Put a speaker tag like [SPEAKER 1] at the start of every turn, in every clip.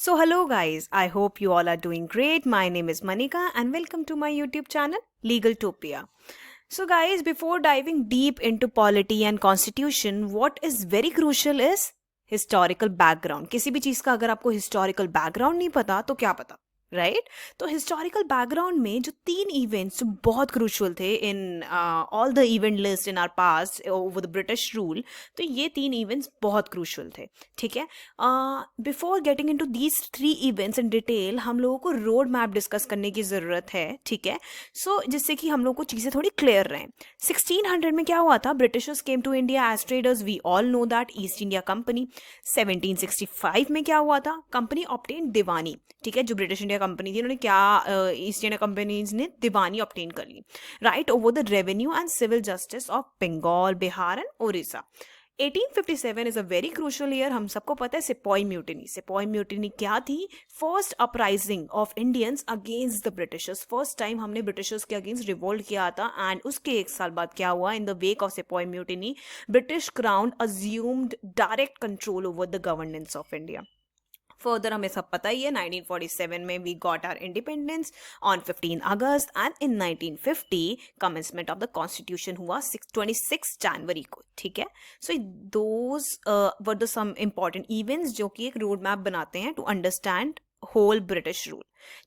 [SPEAKER 1] So, hello guys, I hope you all are doing great. My name is Manika and welcome to my YouTube channel Legaltopia. So, guys, before diving deep into polity and constitution, what is very crucial is historical background. किसी भी चीज़ का अगर आपको historical background नहीं पता तो क्या पता, राइट? तो हिस्टोरिकल बैकग्राउंड में जो तीन इवेंट्स जो बहुत क्रूशल थे in all the event list in are past over the British rule, तो ये तीन इवेंट्स बहुत क्रूशल थे, ठीक है? Before getting into these three events in detail हम लोगों को रोड मैप डिस्कस करने की ज़रूरत है, ठीक है? सो जिससे कि हम लोग को चीज़ें थोड़ी क्लियर रहें. 1600 में क्या हुआ था? Britishers came to India as traders, we all know that, East India Company. 1765 में क्या हुआ था? कंपनी ऑब्टेन दीवानी, ठीक है? जो ब्रिटिश इंडिया कंपनी थी उन्होंने क्या ईस्ट इंडिया कंपनीज ने दीवानी ऑब्टेन कर ली, right, over the revenue and civil justice of Bengal, Bihar and Odisha. 1857 is a very crucial year. हम सबको पता है सिपाही म्यूटिनी. सिपाही म्यूटिनी क्या थी? First uprising of Indians against the Britishers. First time हमने ब्रिटिशर्स के अगेंस्ट रिवोल्ट किया था एंड उसके एक साल बाद क्या हुआ? इन द वेक ऑफ सिपाही mutiny British crown assumed direct control over the governance of India. Further हमें सब पता ही है 1947 में we got our independence on 15 August and in 1950 commencement of the constitution हुआ 26 जनवरी को, ठीक है? So those were the some important events जो कि एक रोड मैप बनाते हैं to understand whole British rule,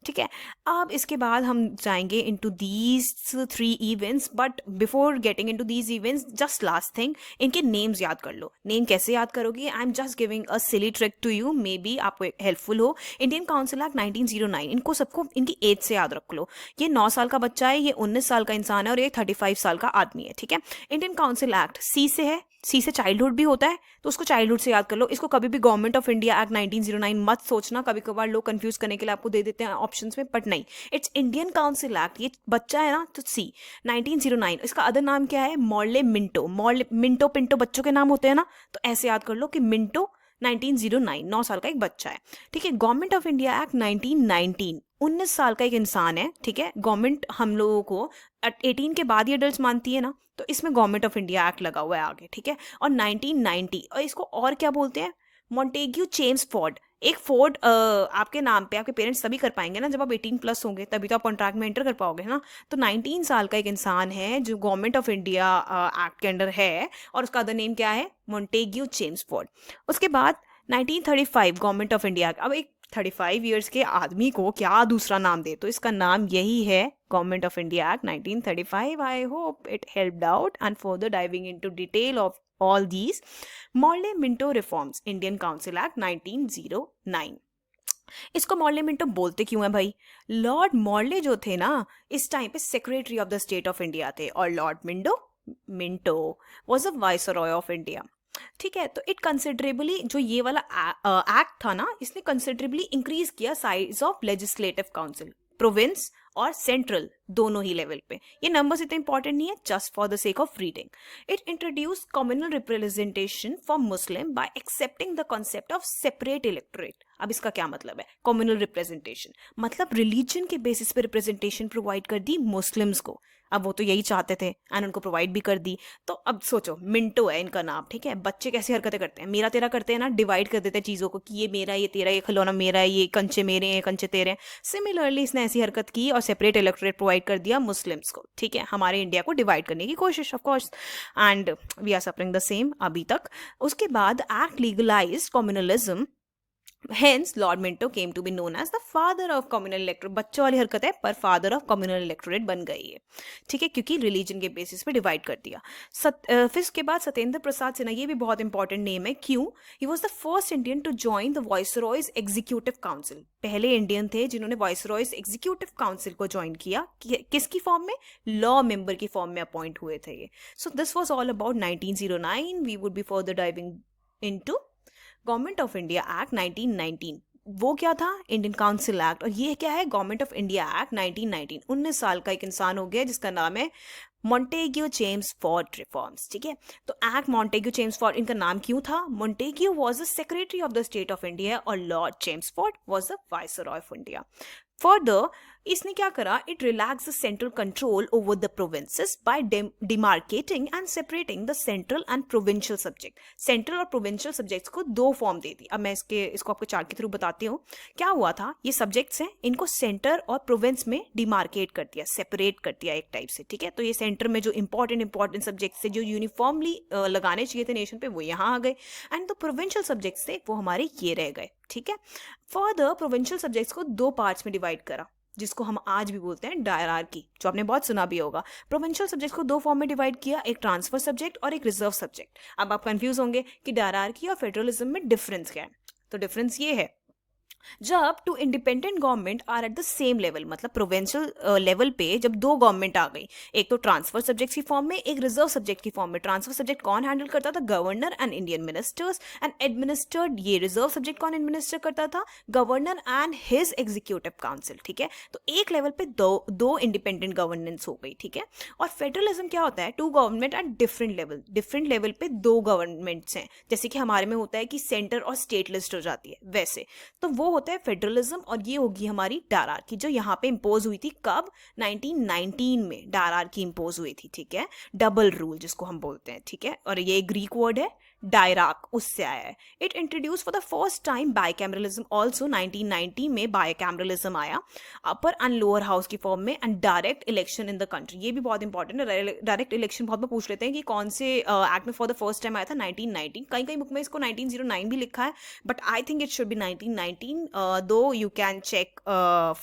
[SPEAKER 1] ठीक है? अब इसके बाद हम जाएंगे into these three events, but before getting into these events just last thing, इनके नेम्स याद कर लो. नेम कैसे याद करोगे? I am just giving a silly trick to you, may be आपको हेल्पफुल हो. इंडियन काउंसिल एक्ट 1909, इनको सबको इनकी एज से याद रख लो. ये 9 साल का बच्चा है, ये 19 साल का इंसान है और ये 35 साल का आदमी है, ठीक है? इंडियन काउंसिल एक्ट सी से है, सी से चाइल्डहुड भी होता है, तो उसको चाइल्डहुड से याद कर लो. इसको कभी भी गवर्नमेंट ऑफ इंडिया एक्ट 1909 मत सोचना. कभी कभार लोग कंफ्यूज करने के लिए आपको दे देते हैं ऑप्शंस में, बट नहीं, इट्स इंडियन काउंसिल एक्ट. ये बच्चा है ना, तो सी 1909. इसका अदर नाम क्या है? Morley Minto. Morley Minto Pinto बच्चों के नाम होते हैं ना, तो ऐसे याद कर लो कि मिंटो 1909, 9 साल का एक बच्चा है, ठीक है? गवर्नमेंट ऑफ इंडिया एक्ट 1919, 19 साल का एक इंसान है, ठीक है? गवर्नमेंट हम लोगों को 18 के बाद ही एडल्ट मानती है ना, तो इसमें गवर्नमेंट ऑफ इंडिया एक्ट लगा हुआ है आगे, ठीक है? और 1990, और इसको और क्या बोलते हैं? Montagu Chelmsford. एक फोर्ड आपके नाम पे आपके पेरेंट्स तभी कर पाएंगे ना जब आप 18+ होंगे, तभी तो आप कॉन्ट्रैक्ट में एंटर कर पाओगे ना. तो 19 साल का एक इंसान है जो गवर्नमेंट ऑफ इंडिया एक्ट के अंडर है, और उसका अदर नेम क्या है? Montagu Chelmsford. उसके बाद 1935 गवर्नमेंट ऑफ इंडिया. अब एक 35 ईयर्स के आदमी को क्या दूसरा नाम दे, तो इसका नाम यही है government of India Act 1935. I hope it helped out. And further diving into detail of all these, Morley Minto reforms, Indian Council Act 1909. इसको मॉर्ले मिंटो बोलते क्यों है भाई? लॉर्ड मॉर्ले जो थे ना, इस टाइम पे secretary of the state of India थे, और Lord Minto was a viceroy of India, ठीक है? तो इट कंसिडरेबली, जो ये वाला एक्ट था ना, इसने कंसिडरेबली इंक्रीज किया size of legislative council, province और सेंट्रल दोनों ही लेवल पे. ये नंबर्स इतने इंपॉर्टेंट नहीं है, just for the sake of reading. It introduce communal representation for Muslim bye accepting the concept of separate electorate. अब इसका क्या मतलब है? कम्युनल रिप्रेजेंटेशन मतलब रिलीजन के बेसिस पे रिप्रेजेंटेशन प्रोवाइड कर दी मुस्लिम्स को. अब वो तो यही चाहते थे एंड उनको प्रोवाइड भी कर दी. तो अब सोचो, मिंटो है इनका नाम, ठीक है? बच्चे कैसी हरकतें करते हैं? मेरा तेरा करते हैं ना, डिवाइड कर देते हैं चीज़ों को कि ये मेरा, ये तेरा, ये खिलौना मेरा है, ये कंचे मेरे हैं, ये कंचे तेरे हैं. सिमिलरली इसने ऐसी हरकत की और सेपरेट इलेक्टोरेट प्रोवाइड कर दिया मुस्लिम्स को, ठीक है? हमारे इंडिया को डिवाइड करने की कोशिश, of course, and we are suffering the same अभी तक. उसके बाद act legalise communalism. Hence, Lord Minto came to be known as the father of communal electorate. बच्चों वाली हरकत है पर फादर ऑफ कम्युनल इलेक्टोरेट बन गई है, ठीक है? क्योंकि रिलीजन के बेसिस पे डिवाइड कर दिया. फिर इसके बाद सत्येंद्र प्रसाद सिन्हा, ये भी बहुत इंपॉर्टेंट नेम है. क्यों? He was the first Indian to join the Viceroy's executive council. पहले इंडियन थे जिन्होंने वाइसरॉयज एग्जीक्यूटिव काउंसिल को ज्वाइन किया. किसकी फॉर्म में? लॉ मेंबर की फॉर्म में अपॉइंट हुए थे ये. So this was all about 1909. We would be further diving into Government of India Act 1919. वो क्या था? Indian Council Act. और ये क्या है? Government of India Act 1919. 19 साल का एक इंसान हो गया जिसका नाम है मॉन्टेग्यू चेम्स फोर्ड रिफॉर्म्स, ठीक है? तो एक्ट मॉन्टेग्यू चेम्स फोर्ड, इनका नाम क्यों था? Montagu was the secretary of the state of India और lord Chelmsford was the viceroy of India. Further इसने क्या करा, it relax the central control over the provinces by demarcating and separating the central and provincial subject. Central और provincial subjects को दो form दे दी। अब मैं इसको आपको चार्ट के थ्रू बताती हूँ। क्या हुआ था, ये सब्जेक्ट्स हैं, इनको सेंटर और प्रोविंस में डिमार्केट कर दिया, सेपरेट कर दिया एक टाइप से, ठीक है। तो ये सेंटर में जो इंपॉर्टेंट सब्जेक्ट्स थे जो यूनिफॉर्मली लगाने चाहिए थे नेशन पे, वो यहाँ आ गए, एंड द प्रोविंशियल सब्जेक्ट्स थे वो हमारे ये रह गए, ठीक है। फर्दर प्रोविंशियल सब्जेक्ट्स को दो पार्ट्स में डिवाइड करा, जिसको हम आज भी बोलते हैं डायरार्की, जो आपने बहुत सुना भी होगा। प्रोविंशियल सब्जेक्ट को दो फॉर्म में डिवाइड किया, एक ट्रांसफर सब्जेक्ट और एक रिजर्व सब्जेक्ट। अब आप कंफ्यूज होंगे कि डायरार्की और फेडरलिज्म में डिफरेंस क्या है। तो डिफरेंस ये है, जब two independent government are at the same level, मतलब प्रोविंशियल लेवल पे जब दो गवर्नमेंट आ गई, एक तो ट्रांसफर सब्जेक्ट की फॉर्म में, एक रिजर्व सब्जेक्ट की फॉर्म में। ट्रांसफर सब्जेक्ट कौन हैंडल करता था, governor and Indian ministers, and administered, ये रिजर्व सब्जेक्ट कौन एडमिनिस्टर करता था, governor and his executive council, ठीक है। तो एक लेवल पे दो इंडिपेंडेंट गवर्नेंस हो गई, ठीक है। और फेडरलिज्म क्या होता है, two government at different level पे दो गवर्नमेंट्स हैं, जैसे कि हमारे में होता है कि सेंटर और स्टेट लिस्ट हो जाती है, वैसे तो वो होता है फेडरलिज्म। और ये होगी हमारी डायरार्की, जो यहाँ पे इंपोज हुई थी कब, 1919 में डायरार्की इंपोज हुई थी, ठीक है। डबल रूल जिसको हम बोलते हैं, ठीक है। और ये ग्रीक वर्ड है डायराक, उससे आया है। It introduce for the first time bicameralism also, 1990 में बाइकैमरलिज्म आया, अपर एंड लोअर हाउस की फॉर्म में, and direct election in the country. ये भी बहुत इंपॉर्टेंट है, डायरेक्ट इलेक्शन बहुत में पूछ लेते हैं कि कौन से एक्ट में फॉर द फर्स्ट टाइम आया था, 1919। कहीं कहीं बुक में इसको 1909 भी लिखा है, but I think it should be 1919, दो यू कैन चेक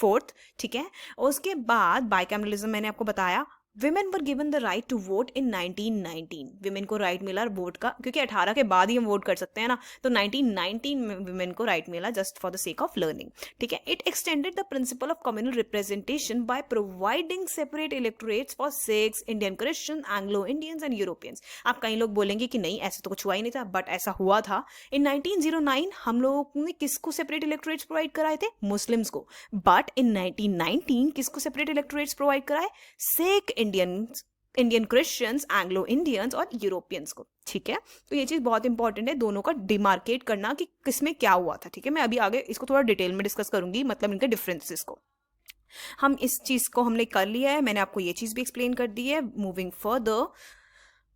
[SPEAKER 1] फोर्थ, ठीक है। उसके बाद बाइकैमरलिज्म मैंने आपको बताया। Women were given the right to vote in 1919, women को राइट मिला वोट का, क्योंकि 18 के बाद ही हम वोट कर सकते हैं ना, तो 1919 में विमेन को राइट मिला just for the sake of learning, ठीक है। It extended the principle of communal representation by providing separate electorates for Sikhs, Indian Christian, Anglo Indians and Europeans. आप कई लोग बोलेंगे कि नहीं ऐसा तो कुछ हुआ ही नहीं था, बट ऐसा हुआ था। इन 1909 हम लोगों ने किसको सेपरेट इलेक्टोरेट्स प्रोवाइड कराए थे, मुस्लिम्स को, बट इन 1919 किसको सेपरेट इलेक्टोरेट्स प्रोवाइड कराए, Sikh, Indian Christians, Anglo Indians और यूरोपियंस को, ठीक है। तो ये चीज बहुत इंपॉर्टेंट है, दोनों का डिमार्केट करना कि किसमें क्या हुआ था, ठीक है। मैं अभी आगे इसको थोड़ा डिटेल में डिस्कस करूंगी, मतलब इनके डिफरेंसेस को। हम इस चीज को हमने कर लिया है, मैंने आपको ये चीज भी एक्सप्लेन कर दी है। Moving further,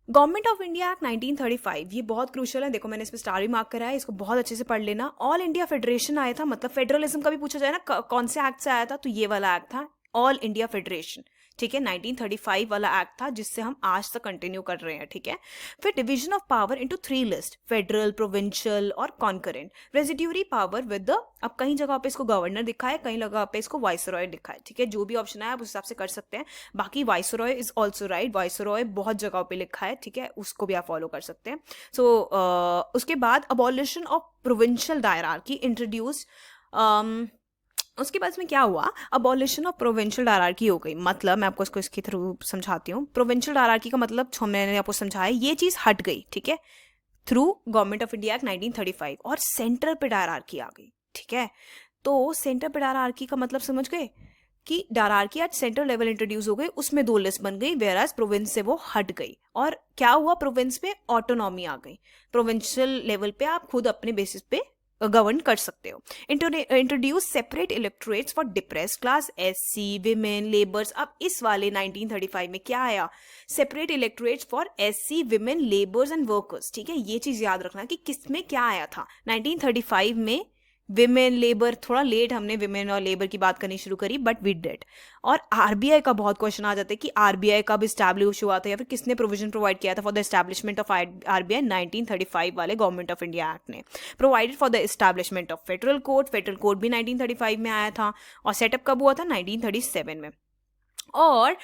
[SPEAKER 1] government of India Act 1935, ये बहुत क्रूशियल है, देखो मैंने इस पर स्टार भी मार्क करा है, इसको बहुत अच्छे से पढ़ लेना। ऑल इंडिया फेडरेशन आया था, मतलब फेडरलिज्म का भी पूछा जाए ना कौन से एक्ट से आया था, तो ये वाला एक्ट था, ऑल इंडिया फेडरेशन, ठीक है। 1935 वाला एक्ट था, जिससे हम आज तक कंटिन्यू कर रहे हैं, ठीक है। फिर division of power into 3 list, federal, provincial और concurrent. Residuary power with the, अब कहीं जगह पे इसको गवर्नर दिखा है, कहीं जगह पे इसको वाइसरॉय दिखा है, ठीक है। जो भी ऑप्शन है आप उस हिसाब से कर सकते हैं। बाकी viceroy is also right, viceroy बहुत जगह पे लिखा है, ठीक है, उसको भी आप फॉलो कर सकते हैं। सो उसके बाद अबॉलिशन ऑफ प्रोविंशियल डायरार्की इंट्रोड्यूस, उसके बाद में क्या हुआ, अबॉलिशन ऑफ प्रोविंशियल डायरार्की हो गई। मतलब मैं आपको इसके थ्रू समझाती हूँ। प्रोविंशियल डायरार्की का मतलब मैंने आपको समझाया, ये चीज हट गई, ठीक है, through government of India Act 1935, और सेंटर पे डायरार्की आ गई, ठीक है। तो सेंटर पे डायरार्की का मतलब समझ गए कि डायरार्की एट सेंट्रल लेवल इंट्रोड्यूस हो गई, उसमें 2 लिस्ट बन गई, वेयर एज प्रोविंस से वो हट गई। और क्या हुआ, प्रोविंस में ऑटोनॉमी आ गई, प्रोविंशियल लेवल पे आप खुद अपने बेसिस पे गवर्न कर सकते हो। Introduce separate electorates for depress class, SC, women, labours. अब इस वाले 1935 में क्या आया, separate electorates for SC, women, labours and workers, ठीक है। ये चीज याद रखना कि किसमें क्या आया था 1935 में। विमेन, लेबर, थोड़ा लेट हमने विमेन और लेबर की बात करनी शुरू करी, बट वी डिड। और आरबीआई का बहुत क्वेश्चन आ जाता है कि आरबीआई कब स्टैब्लिश हुआ था, या फिर किसने प्रोविजन प्रोवाइड किया था for the establishment of RBI, 1935 वाले गवर्नमेंट ऑफ इंडिया एक्ट ने provided for the establishment of federal court. Federal court भी 1935 में आया था, और सेटअप कब हुआ था, 1937 में। और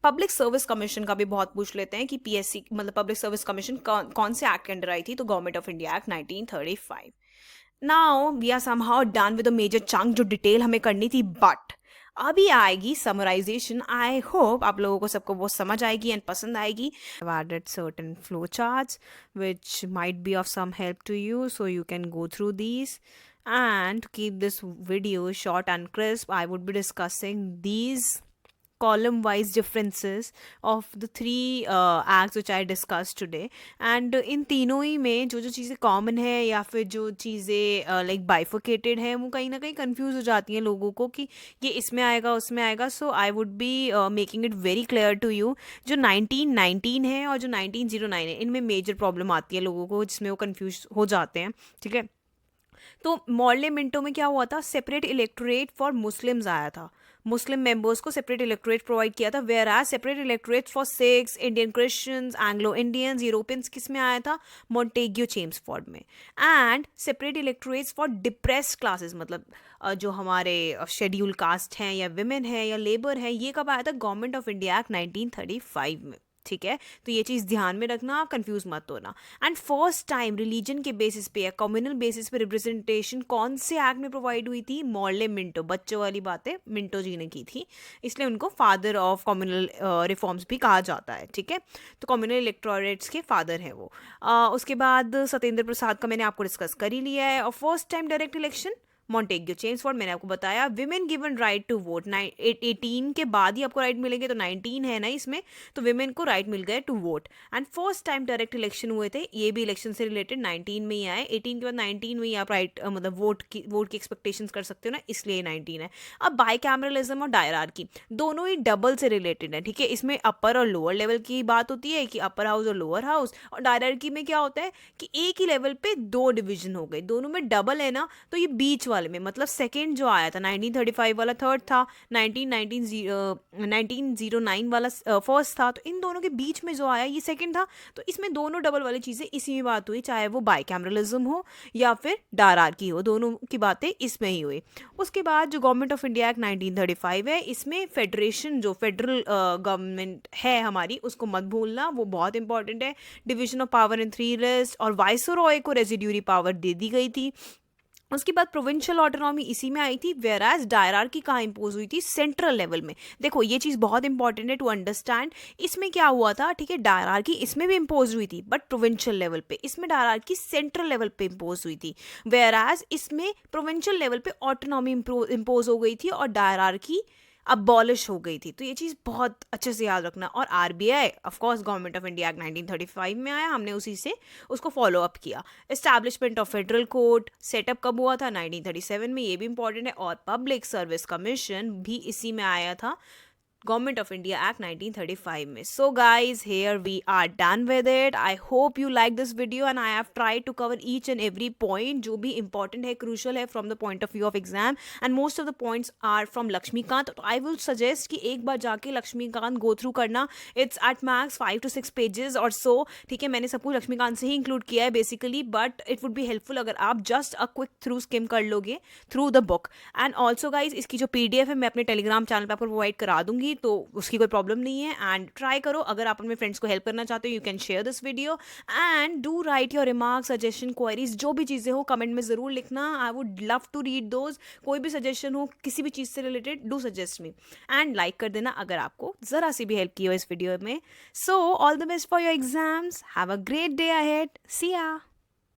[SPEAKER 1] पब्लिक सर्विस कमीशन का भी बहुत पूछ लेते हैं कि पीएससी मतलब पब्लिक सर्विस कमीशन कौन से एक्ट के अंडर आई थी, तो Government of India Act 1935। Now we are somehow done with the major chunk, जो डिटेल हमें करनी थी, बट अभी आएगी समराइजेशन। आई होप आप लोगों को सबको वो समझ आएगी एंड पसंद आएगी। I've added certain flow charts which might be of some help to you, so you can go through these. And to keep this video short and crisp, I would be discussing these column wise differences of the three acts which I discussed today. And इन तीनों ही में जो जो चीज़ें common है या फिर जो चीज़ें लाइक बाइफोकेटेड है वो कहीं ना कहीं कंफ्यूज हो जाती हैं लोगों को कि ये इसमें आएगा उसमें आएगा. So I would be making it very clear to you. जो 1919 है और जो 1909 है इनमें मेजर प्रॉब्लम आती है लोगों को जिसमें वो कंफ्यूज हो जाते हैं. ठीक है. तो मॉर्ले मिंटो में क्या हुआ था, सेपरेट इलेक्टोरेट फॉर मुस्लिम्स आया था. मुस्लिम मेंबर्स को सेपरेट इलेक्टोरेट प्रोवाइड किया था. Whereas separate electorate for Sikhs, Indian Christians, Anglo Indians, Europeans किस में आया था, मोंटेग्यू चेम्सफोर्ड में. And separate electorates for depressed classes, मतलब जो हमारे शेड्यूल कास्ट हैं या विमेन है या लेबर है, ये कब आया था, गवर्नमेंट ऑफ इंडिया एक्ट 1935 में. ठीक है. तो ये चीज़ ध्यान में रखना, कंफ्यूज मत होना. एंड फर्स्ट टाइम रिलीजन के बेसिस पे या कम्युनल बेसिस पे रिप्रेजेंटेशन कौन से एक्ट में प्रोवाइड हुई थी, मॉर्ले मिंटो. बच्चों वाली बातें मिंटो जी ने की थी, इसलिए उनको फादर ऑफ कम्युनल रिफॉर्म्स भी कहा जाता है. ठीक है. तो कम्युनल इलेक्टोरेट्स के फादर हैं वो. उसके बाद सत्येंद्र प्रसाद का मैंने आपको डिस्कस कर ही लिया है. और first time direct election, Montagu Chelmsford, मैंने आपको बताया. Women given right to vote, 18 के बाद ही आपको राइट मिलेंगे, तो 19 है ना इसमें, तो विमेन को राइट मिल गए to vote. And first time direct election हुए थे, ये भी इलेक्शन से रिलेटेड 19 में ही आए. 18 के बाद 19 में ही आप राइट मतलब वोट की एक्सपेक्टेशंस कर सकते हो ना, इसलिए 19 है. अब बाई कैमरलिज्म और डायरार्की दोनों ही डबल से रिलेटेड है. ठीक है. इसमें अपर और लोअर लेवल की बात होती है कि अपर हाउस और लोअर हाउस. और डायरार्की में क्या होता है कि एक ही लेवल पे दो डिवीजन हो गए, दोनों में डबल है ना, तो ये बीच वाले में, मतलब सेकेंड जो आया था 1935 वाला थर्ड था, 1909 वाला फर्स्ट था, तो इन दोनों के बीच में जो आया ये सेकेंड था. तो इसमें दोनों डबल वाली चीज़ें इसी में बात हुई, चाहे वो बाइकैमरलिज्म हो या फिर डायरार्की हो, दोनों की बातें इसमें ही हुई. उसके बाद जो गवर्नमेंट ऑफ इंडिया एक्ट 1935 है, इसमें फेडरेशन जो फेडरल गवर्नमेंट है हमारी, उसको मत भूलना, वो बहुत इंपॉर्टेंट है. Division of power in 3 list, और वाइसरॉय को रेजिड्यूरी पावर दे दी गई थी. उसके बाद प्रोविंशियल ऑटोनॉमी इसी में आई थी. वेराज डायरार्की कहाँ इंपोज हुई थी, सेंट्रल लेवल में. देखो ये चीज़ बहुत इंपॉर्टेंट है टू अंडरस्टैंड. इसमें क्या हुआ था, ठीक है, डायरार्की इसमें भी इंपोज हुई थी बट प्रोविंशियल लेवल पे. इसमें डायरार्की सेंट्रल लेवल पे इंपोज हुई थी. वेराज इसमें प्रोविंशियल लेवल पे ऑटोनॉमी इंपोज हो गई थी और डायरार्की अबॉलिश हो गई थी. तो ये चीज़ बहुत अच्छे से याद रखना. और RBI of course government of India Act 1935 में आया, हमने उसी से उसको फॉलो अप किया. Establishment of federal court setup कब हुआ था, 1937 में, ये भी इंपॉर्टेंट है. और पब्लिक सर्विस कमीशन भी इसी में आया था, गवर्नमेंट ऑफ इंडिया एक्ट 1935 में. So guys here we are done with it. I hope you like this video and I have tried to cover each and every point जो भी important है, crucial है from the point of view of exam. And most of the points are from Laxmikanth. तो I will suggest कि एक बार जाके Laxmikanth go through करना. It's at max 5 to 6 pages और सो. ठीक है. मैंने सब कुछ लक्ष्मीकांत से ही इंक्लूड किया है basically, but it would be helpful अगर आप just a quick through scheme कर लोगे through the book. And also guys इसकी जो PDF है मैं अपने टेलीग्राम चैनल पर आपको प्रोवाइड करा दूंगी, तो उसकी कोई प्रॉब्लम नहीं है. एंड ट्राई करो, अगर आप अपने फ्रेंड्स को हेल्प करना चाहते हो you can share this video. And do write your remarks, suggestion, queries, जो भी चीज़ें हो कमेंट में ज़रूर लिखना. I would love to read those. कोई भी सजेशन हो किसी भी चीज़ से related, do suggest me. And like कर देना अगर आपको ज़रा सी भी हेल्प की हो इस वीडियो में. So all the best for your exams. Have a great day ahead. See या.